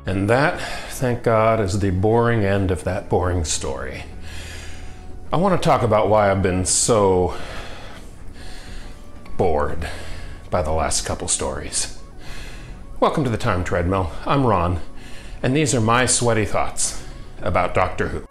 And that, thank God, is the boring end of that boring story. I want to talk about why I've been so bored by the last couple stories. Welcome to the Time Treadmill. I'm Ron, and these are my sweaty thoughts about Doctor Who.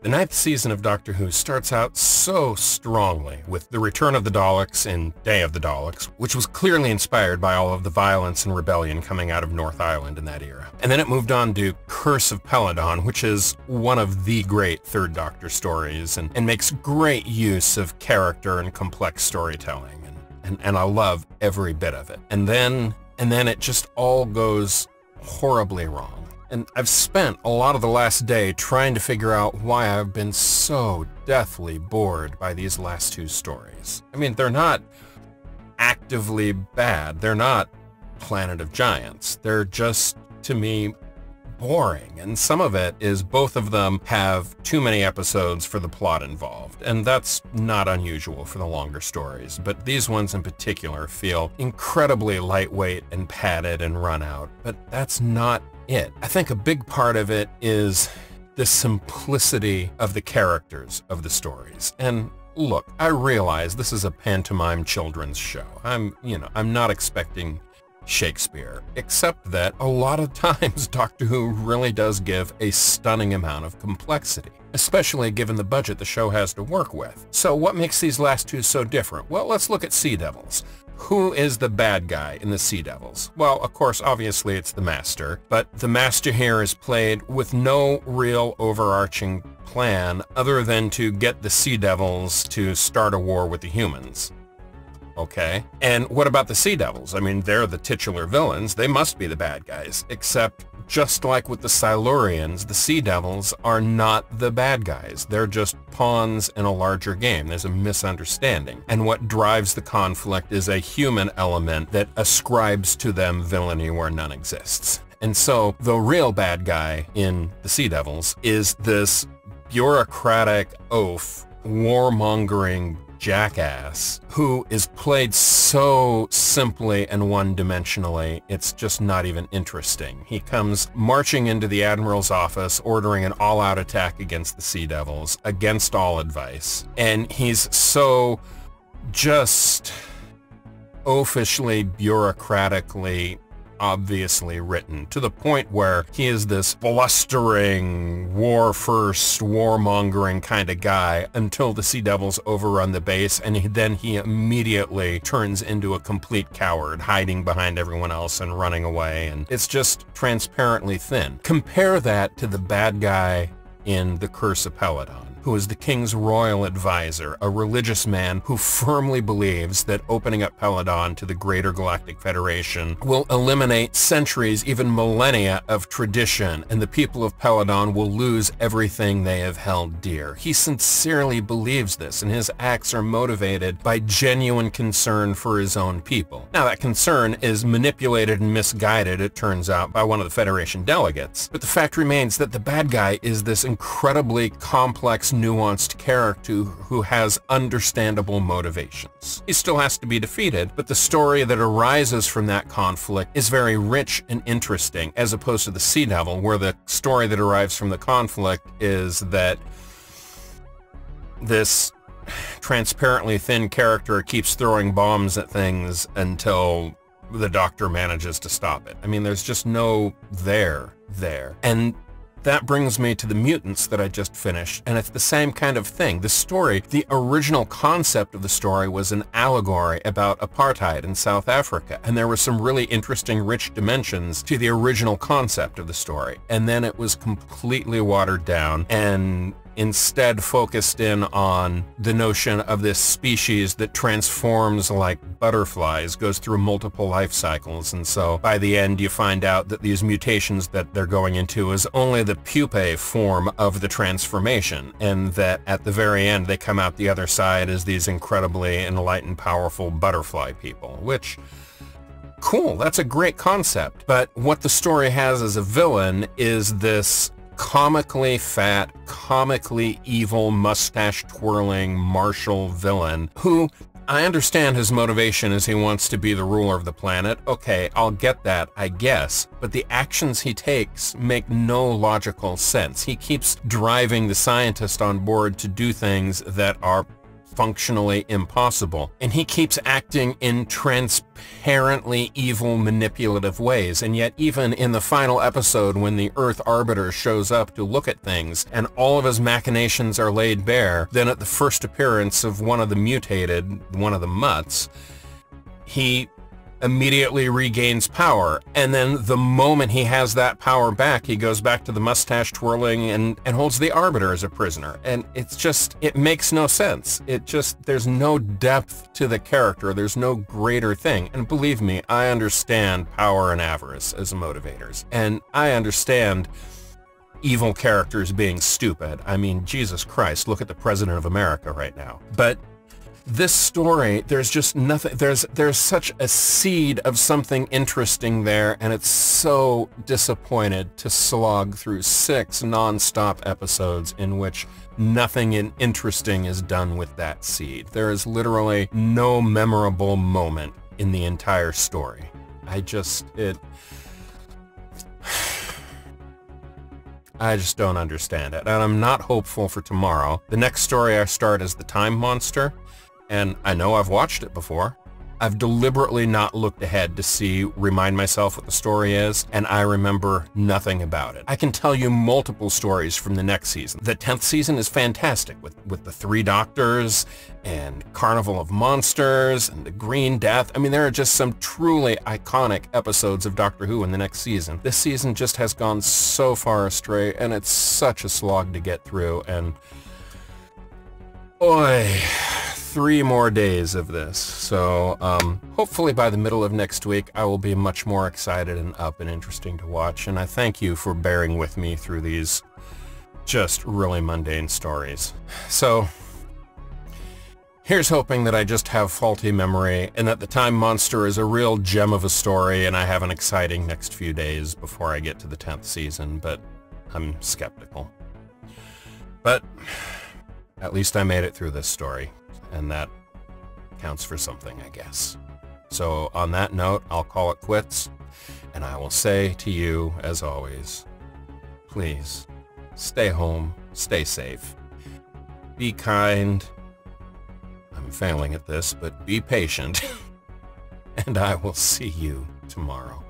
The ninth season of Doctor Who starts out so strongly with the return of the Daleks in Day of the Daleks, which was clearly inspired by all of the violence and rebellion coming out of North Island in that era. And then it moved on to Curse of Peladon, which is one of the great Third Doctor stories and makes great use of character and complex storytelling. And I love every bit of it. And then it just all goes horribly wrong. And I've spent a lot of the last day trying to figure out why I've been so deathly bored by these last two stories. I mean, they're not actively bad. They're not Planet of Giants. They're just, to me, boring. And some of it is both of them have too many episodes for the plot involved. And that's not unusual for the longer stories. But these ones in particular feel incredibly lightweight and padded and run out. But that's not it. I think a big part of it is the simplicity of the characters of the stories. And look, I realize this is a pantomime children's show. I'm not expecting Shakespeare, except that a lot of times Doctor Who really does give a stunning amount of complexity, especially given the budget the show has to work with. So what makes these last two so different? Well, let's look at Sea Devils. Who is the bad guy in the Sea Devils? Well, of course, obviously it's the Master, but the Master here is played with no real overarching plan other than to get the Sea Devils to start a war with the humans. Okay. And what about the Sea Devils? I mean, they're the titular villains. They must be the bad guys. Except, just like with the Silurians, the Sea Devils are not the bad guys. They're just pawns in a larger game. There's a misunderstanding. And what drives the conflict is a human element that ascribes to them villainy where none exists. And so, the real bad guy in the Sea Devils is this bureaucratic oaf, warmongering jackass who is played so simply and one-dimensionally, it's just not even interesting. He comes marching into the Admiral's office, ordering an all-out attack against the Sea Devils, against all advice. And he's so just oafishly, bureaucratically, obviously written, to the point where he is this blustering, war-first, warmongering kind of guy until the Sea Devils overrun the base, and then he immediately turns into a complete coward, hiding behind everyone else and running away, and it's just transparently thin. Compare that to the bad guy in The Curse of Peladon, who is the King's royal advisor, a religious man who firmly believes that opening up Peladon to the greater Galactic Federation will eliminate centuries, even millennia of tradition, and the people of Peladon will lose everything they have held dear. He sincerely believes this, and his acts are motivated by genuine concern for his own people. Now, that concern is manipulated and misguided, it turns out, by one of the Federation delegates, but the fact remains that the bad guy is this incredibly complex, nuanced character who has understandable motivations. He still has to be defeated, but the story that arises from that conflict is very rich and interesting, as opposed to the Sea Devil, where the story that arrives from the conflict is that this transparently thin character keeps throwing bombs at things until the Doctor manages to stop it. I mean, there's just no there. And that brings me to the Mutants that I just finished, and it's the same kind of thing. The story, the original concept of the story was an allegory about apartheid in South Africa, and there were some really interesting, rich dimensions to the original concept of the story. And then it was completely watered down and instead focused in on the notion of this species that transforms like butterflies, goes through multiple life cycles, and so by the end you find out that these mutations that they're going into is only the pupae form of the transformation, and that at the very end they come out the other side as these incredibly enlightened, powerful butterfly people, which, cool, that's a great concept. But what the story has as a villain is this comically fat, comically evil, mustache-twirling martial villain who I understand his motivation is he wants to be the ruler of the planet. Okay, I'll get that, I guess. But the actions he takes make no logical sense. He keeps driving the scientist on board to do things that are functionally impossible. And he keeps acting in transparently evil, manipulative ways. And yet even in the final episode, when the Earth Arbiter shows up to look at things and all of his machinations are laid bare, then at the first appearance of one of the mutated, one of the mutts, he immediately regains power. And then the moment he has that power back, he goes back to the mustache twirling and holds the Arbiter as a prisoner. And it's just, it makes no sense. There's no depth to the character. There's no greater thing. And believe me, I understand power and avarice as motivators. And I understand evil characters being stupid. I mean, Jesus Christ, look at the President of America right now. But this story, there's just nothing, there's such a seed of something interesting there, and it's so disappointed to slog through 6 non-stop episodes in which nothing interesting is done with that seed. There is literally no memorable moment in the entire story. I just don't understand it, and I'm not hopeful for tomorrow. The next story I start is The Time Monster. And I know I've watched it before. I've deliberately not looked ahead to remind myself what the story is, and I remember nothing about it. I can tell you multiple stories from the next season. The 10th season is fantastic with the 3 Doctors and Carnival of Monsters and the Green Death. I mean, there are just some truly iconic episodes of Doctor Who in the next season. This season just has gone so far astray, and it's such a slog to get through, and boy, 3 more days of this. So hopefully by the middle of next week I will be much more excited and up and interesting to watch, and I thank you for bearing with me through these just really mundane stories. So here's hoping that I just have faulty memory and that The Time Monster is a real gem of a story and I have an exciting next few days before I get to the 10th season, but I'm skeptical. But at least I made it through this story, and that counts for something, I guess. So on that note, I'll call it quits, and I will say to you, as always, please stay home, stay safe, be kind. I'm failing at this, but be patient, and I will see you tomorrow.